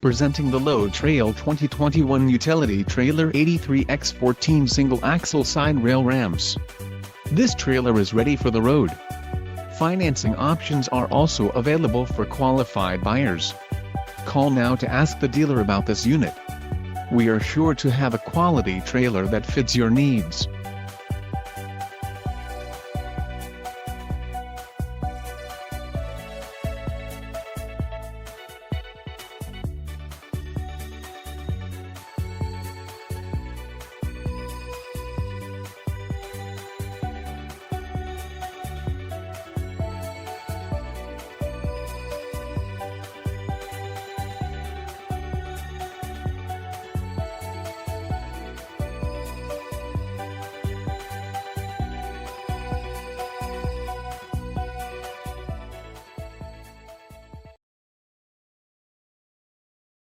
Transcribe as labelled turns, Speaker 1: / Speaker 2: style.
Speaker 1: Presenting the Load Trail 2021 Utility Trailer 83x14 Single-Axle Side Rail Ramps. This trailer is ready for the road. Financing options are also available for qualified buyers. Call now to ask the dealer about this unit. We are sure to have a quality trailer that fits your needs.